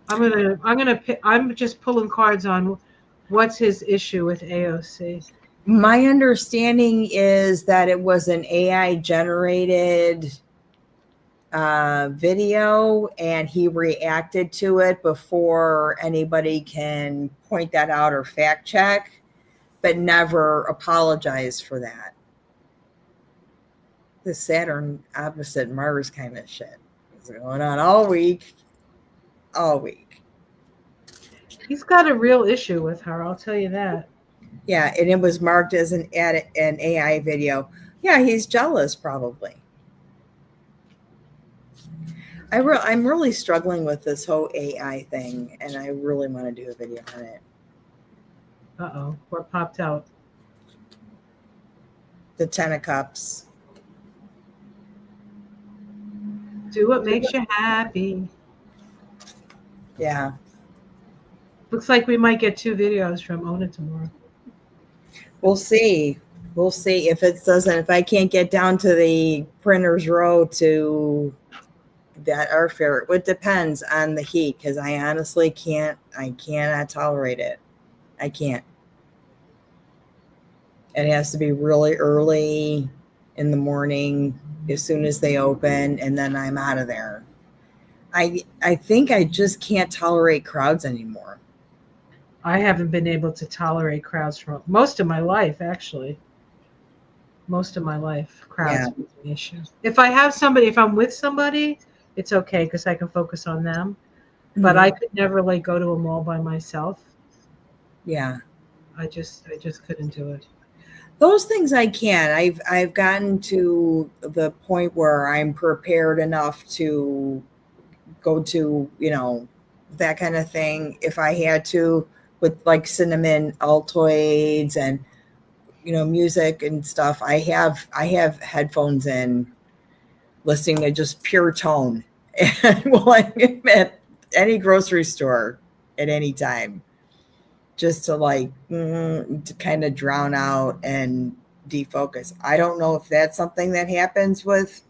I'm just pulling cards on what's his issue with AOC. My understanding is that it was an AI generated video, and he reacted to it before anybody can point that out or fact check, but never apologized for that. The Saturn opposite Mars kind of shit is going on all week. All week. He's got a real issue with her, I'll tell you that. Yeah, and it was marked as an AI video. Yeah, he's jealous probably. I'm really struggling with this whole AI thing, and I really want to do a video on it. Uh-oh, what popped out? The 10 of Cups. Do what makes you happy. Yeah. Looks like we might get 2 videos from Ona tomorrow. We'll see. We'll see if it doesn't. If I can't get down to the printer's row to that airfare, it depends on the heat, because I honestly can't. I cannot tolerate it. I can't. It has to be really early in the morning, as soon as they open, and then I'm out of there. I think I just can't tolerate crowds anymore. I haven't been able to tolerate crowds for most of my life, actually. Most of my life, crowds was an issue. If I'm with somebody, it's okay because I can focus on them. Mm-hmm. But I could never go to a mall by myself. Yeah. I just couldn't do it. Those things I can. I've gotten to the point where I'm prepared enough to go to, that kind of thing if I had to, with cinnamon Altoids and music and stuff. I have headphones in, listening to just pure tone, and I'm at any grocery store at any time, just to to kind of drown out and defocus. I don't know if that's something that happens with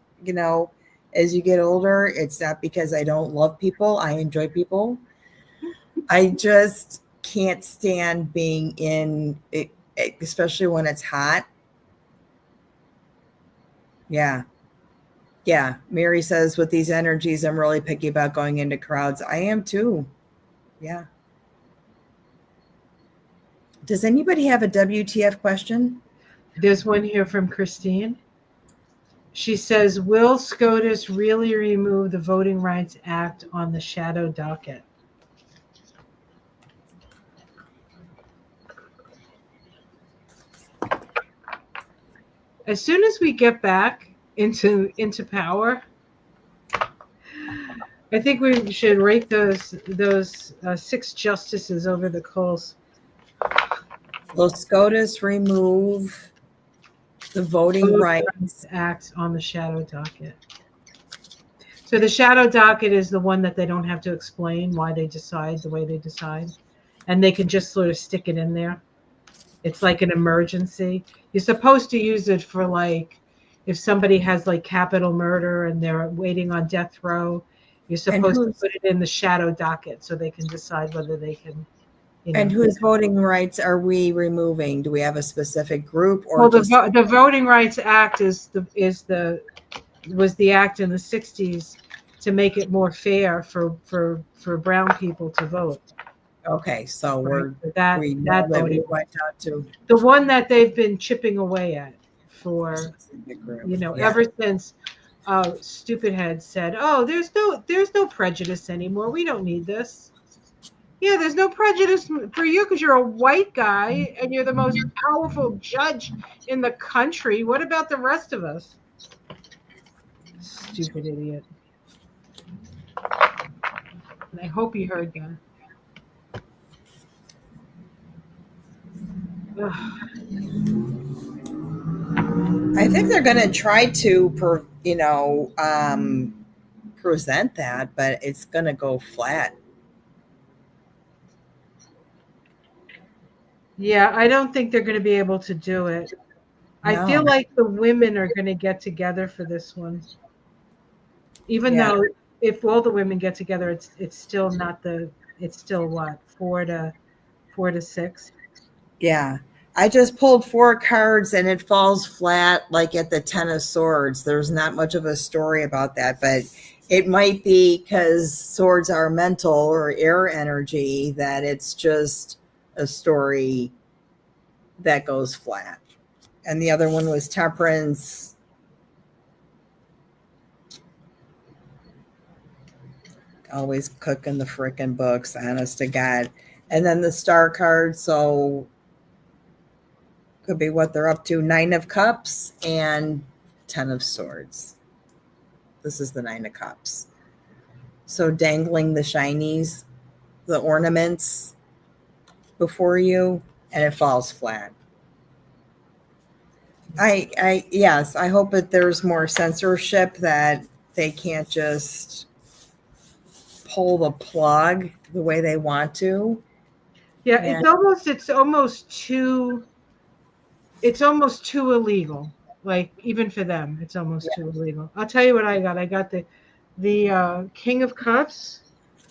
as you get older. It's not because I don't love people. I enjoy people. I just can't stand being in it, especially when it's hot. Yeah. Mary says, with these energies, I'm really picky about going into crowds. I am too. Yeah. Does anybody have a WTF question? There's one here from Christine. She says, will SCOTUS really remove the Voting Rights Act on the shadow docket? As soon as we get back into power, I think we should rate those 6 justices over the coals. Will SCOTUS remove the Voting Rights Act on the shadow docket? So the shadow docket is the one that they don't have to explain why they decide the way they decide, and they can just sort of stick it in there. It's like an emergency. You're supposed to use it for if somebody has capital murder and they're waiting on death row, you're supposed to put it in the shadow docket so they can decide whether they can. And whose voting rights are we removing? Do we have a specific group, or the Voting Rights Act was the act in the 60s to make it more fair for brown people to vote. Okay, so that voting went out to the one that they've been chipping away at for ever since stupid head said, "Oh, there's no prejudice anymore. We don't need this." Yeah, there's no prejudice for you because you're a white guy and you're the most powerful judge in the country. What about the rest of us? Stupid idiot. And I hope you heard that. I think they're going to try to, present that, but it's going to go flat. Yeah, I don't think they're going to be able to do it. I feel No. like the women are going to get together for this one, even Yeah. though if all the women get together, it's still not the. It's still what 4 to 6. Yeah. I just pulled 4 cards and it falls flat like at the 10 of swords. There's not much of a story about that, but it might be because swords are mental or air energy that it's just a story that goes flat. And the other one was temperance. Always cooking the frickin' books, honest to God. And then the star card, so could be what they're up to. 9 of Cups and 10 of Swords. This is the 9 of Cups. So dangling the shinies, the ornaments before you, and it falls flat. Yes, I hope that there's more censorship, that they can't just pull the plug the way they want to. Yeah, And it's almost too illegal. Like even for them, it's almost too illegal. I'll tell you what I got. I got the King of Cups,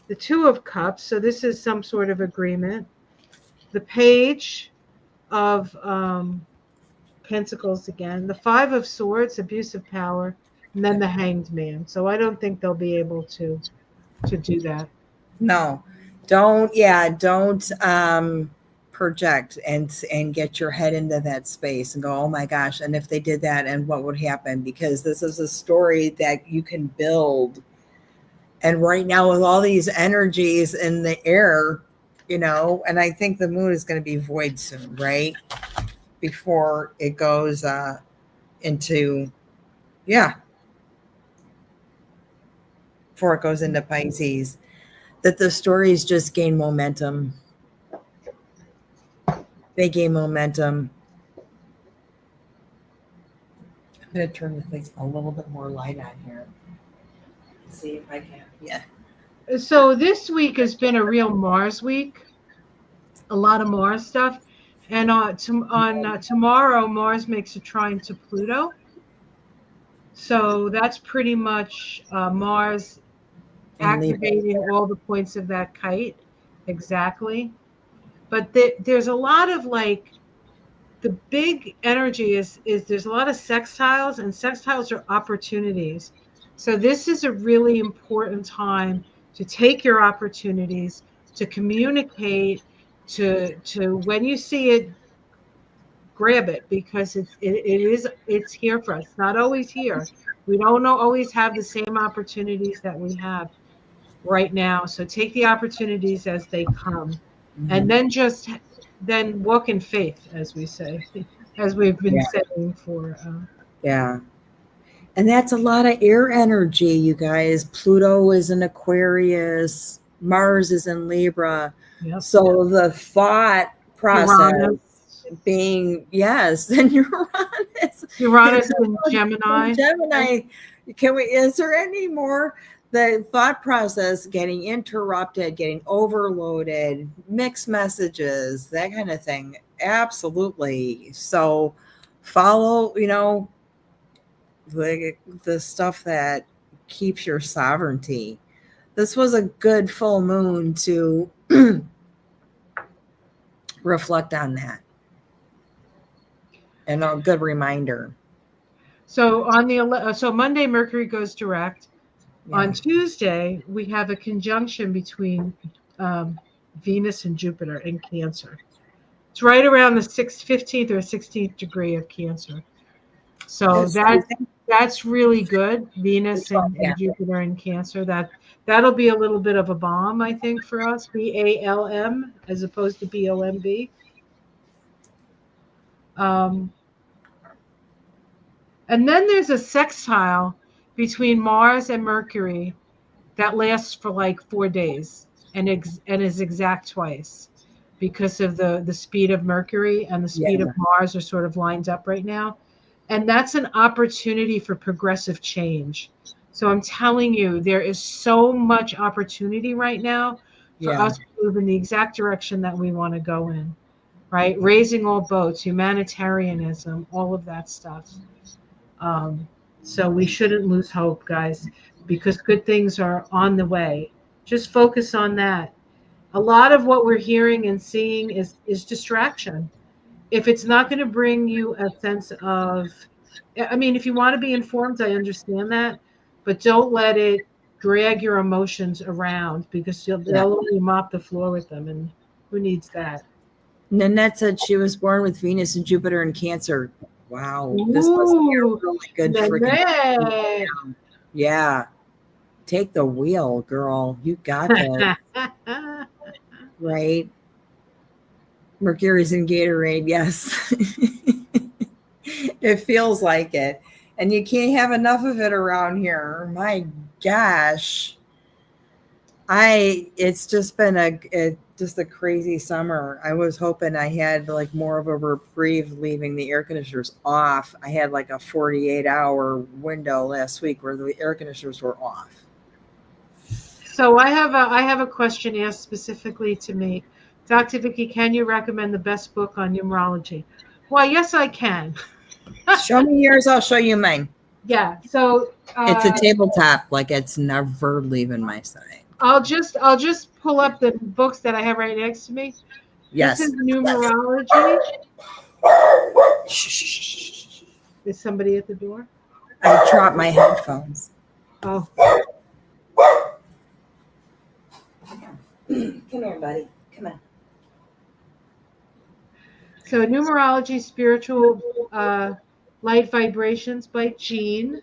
the Two of Cups. So this is some sort of agreement. The Page of Pentacles again. The Five of Swords, abuse of power, and then the Hanged Man. So I don't think they'll be able to do that. no, don't project and get your head into that space and go, oh my gosh, and if they did that, and what would happen? Because this is a story that you can build. And right now, with all these energies in the air, and I think the moon is going to be void soon, right? Before it goes into, yeah, before it goes into Pisces, that the stories just gain momentum. They gain momentum. I'm going to turn the thing a little bit more light on here. See if I can. Yeah. So this week has been a real Mars week. A lot of Mars stuff. And tomorrow, Mars makes a trine to Pluto. So that's pretty much Mars And leave it. activating all the points of that kite. Exactly. But there's a lot of like, the big energy is there's a lot of sextiles, and sextiles are opportunities. So this is a really important time to take your opportunities, to communicate, to when you see it, grab it, because it's here for us. It's not always here. We don't always have the same opportunities that we have right now. So take the opportunities as they come, and Mhm. then walk in faith, as we say, as we've been Yeah. saying for. Yeah. And that's a lot of air energy, you guys. Pluto is in Aquarius, Mars is in Libra. Yep. So the thought process Uranus, being, yes, and Uranus. Uranus and Gemini. Gemini. Is there any more? The thought process getting interrupted, getting overloaded, mixed messages, that kind of thing. Absolutely. So follow, the stuff that keeps your sovereignty. This was a good full moon to reflect on that, and a good reminder. So so Monday, Mercury goes direct. Yeah. On Tuesday, we have a conjunction between Venus and Jupiter in Cancer. It's right around the 15th or 16th degree of Cancer. So that's really good. Venus and Jupiter in Cancer. That'll be a little bit of a bomb, I think, for us. BALM as opposed to BOMB. And then there's a sextile between Mars and Mercury that lasts for like 4 days and is exact twice, because of the speed of Mercury and the speed of Mars are sort of lined up right now. And that's an opportunity for progressive change. So I'm telling you, there is so much opportunity right now for us to move in the exact direction that we want to go in. right? Raising all boats, humanitarianism, all of that stuff. Um, so we shouldn't lose hope, guys, because good things are on the way. Just focus on that. A lot of what we're hearing and seeing is distraction. If it's not going to bring you a sense of, I mean, if you want to be informed, I understand that, but don't let it drag your emotions around because Yeah. they'll only mop the floor with them, and who needs that? Nanette said she was born with Venus and Jupiter in Cancer. Wow, this must be a Ooh, really good freaking. Nanette. Yeah, take the wheel, girl. You got this, right? Mercury's in Gatorade. Yes, it feels like it, and you can't have enough of it around here. My gosh, it's just been just a crazy summer. I was hoping I had like more of a reprieve leaving the air conditioners off. I had like a 48-hour window last week where the air conditioners were off. So I have a question asked specifically to me. Dr. Vicky, can you recommend the best book on numerology? Well, yes, I can. Show me yours, I'll show you mine. Yeah. So It's a tabletop, like it's never leaving my side. I'll just pull up the books that I have right next to me. This Yes. is numerology. Shh. Is somebody at the door? I dropped my headphones. Oh, Come here, buddy. Come on. so numerology, spiritual light vibrations by Jean.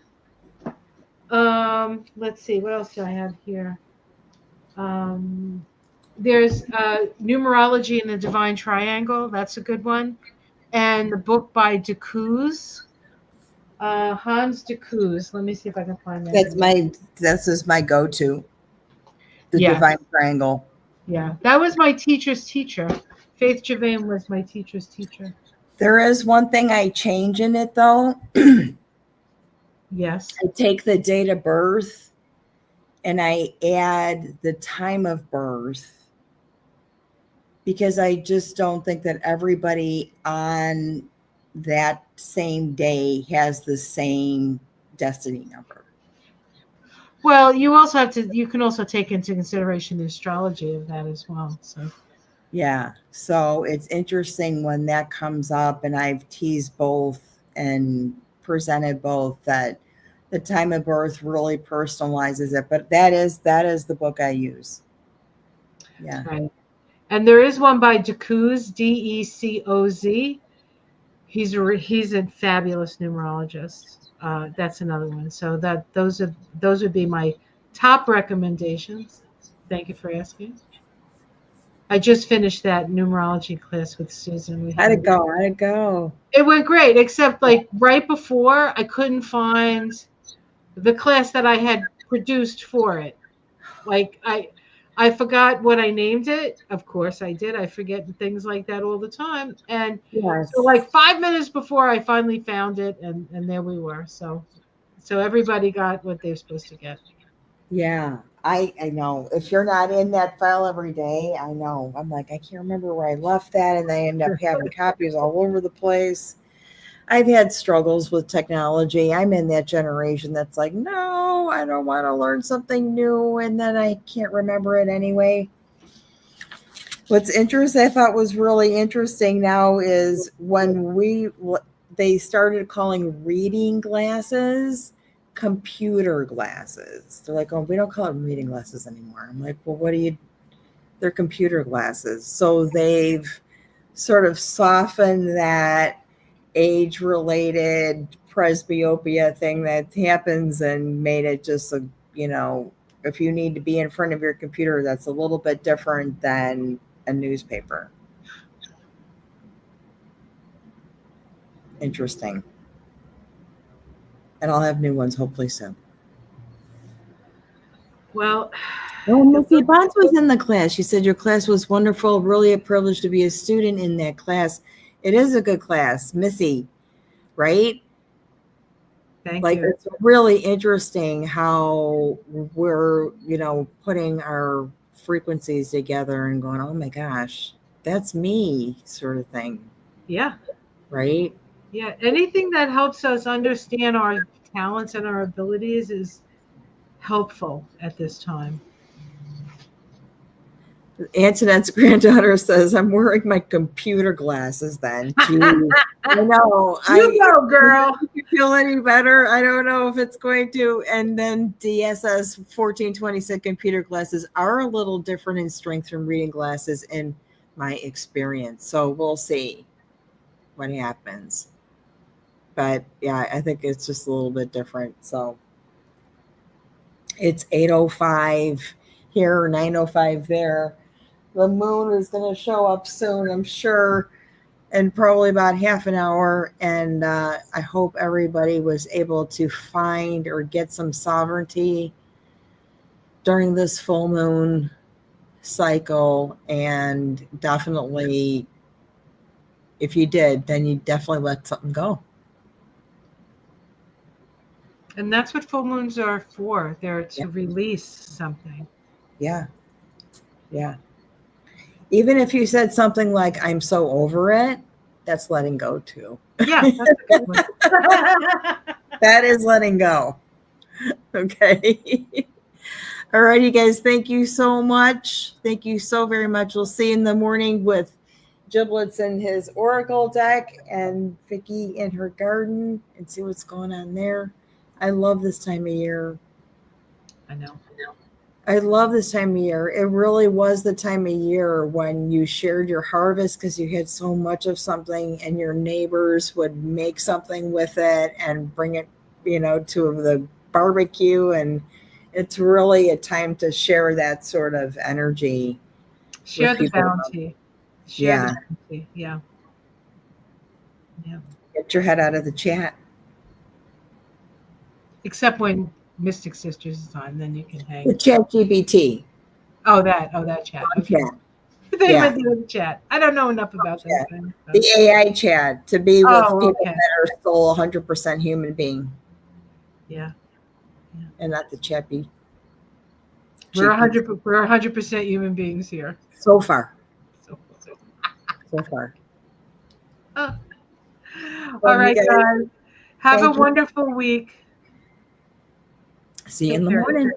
Let's see, what else do I have here? There's numerology in the divine triangle. That's a good one. And the book by Decuz, Hans Decuz. Let me see if I can find that. This is my go-to. The Yes. Divine Triangle. Yeah, that was my teacher's teacher. Faith Javane was my teacher's teacher. There is one thing I change in it though. Yes. I take the date of birth and I add the time of birth because I just don't think that everybody on that same day has the same destiny number. Well, you can also take into consideration the astrology of that as well. So Yeah. So it's interesting when that comes up, and I've teased both and presented both that the time of birth really personalizes it. But that is the book I use. Yeah. right. And there is one by Decuz, Decoz. He's a fabulous numerologist. That's another one. So those would be my top recommendations. Thank you for asking. I just finished that numerology class with Susan. How'd it go? How'd it go? It went great, except like right before I couldn't find the class that I had produced for it. Like I forgot what I named it. Of course I did. I forget things like that all the time. And Yes. so like 5 minutes before I finally found it, and there we were. So everybody got what they're supposed to get. Yeah. I know. If you're not in that file every day, I know. I'm like, I can't remember where I left that, and I end up having copies all over the place. I've had struggles with technology. I'm in that generation that's like, no, I don't want to learn something new, and then I can't remember it anyway. What's interesting, I thought was really interesting now is when they started calling reading glasses computer glasses. They're like, oh, we don't call them reading glasses anymore. I'm like, well, they're computer glasses. So they've sort of softened that age-related presbyopia thing that happens and made it just if you need to be in front of your computer, that's a little bit different than a newspaper. Interesting. And I'll have new ones hopefully soon. Well, Missy Bonds was in the class. She said your class was wonderful. Really a privilege to be a student in that class. It is a good class, Missy, right? Thank you. It's really interesting how we're, putting our frequencies together and going, oh my gosh, that's me sort of thing, Yeah. right? Yeah. Anything that helps us understand our talents and our abilities is helpful at this time. Antoinette's granddaughter says, I'm wearing my computer glasses then. Gee, I know. You go, girl. If you feel any better, I don't know if it's going to. And then DSS 1426 computer glasses are a little different in strength from reading glasses in my experience. So we'll see what happens. But yeah, I think it's just a little bit different. So it's 8:05 here, 9:05 there. The moon is going to show up soon, I'm sure, in probably about half an hour. And I hope everybody was able to find or get some sovereignty during this full moon cycle. And definitely, if you did, then you definitely let something go. And that's what full moons are for. They're to release something. Yeah. Yeah. Even if you said something like, I'm so over it, that's letting go too. Yeah, that's a good one. That is letting go. Okay. All right, you guys, thank you so much. Thank you so very much. We'll see you in the morning with Giblets in his Oracle deck and Vicky in her garden and see what's going on there. I love this time of year. I know. I love this time of year. It really was the time of year when you shared your harvest because you had so much of something and your neighbors would make something with it and bring it, to the barbecue. And it's really a time to share that sort of energy. Share the bounty. Share the bounty. Yeah. Yeah. Get your head out of the chat. Except when Mystic Sisters is on, then you can hang. The chat GPT. Oh, that chat. Okay. They went through the chat. I don't know enough about those things. So. The AI chat to be with people okay. that are still 100% human being. Yeah. And not the chat GPT. We're 100% human beings here. So far. So far. All right, guys. Have a wonderful week. See you in the morning.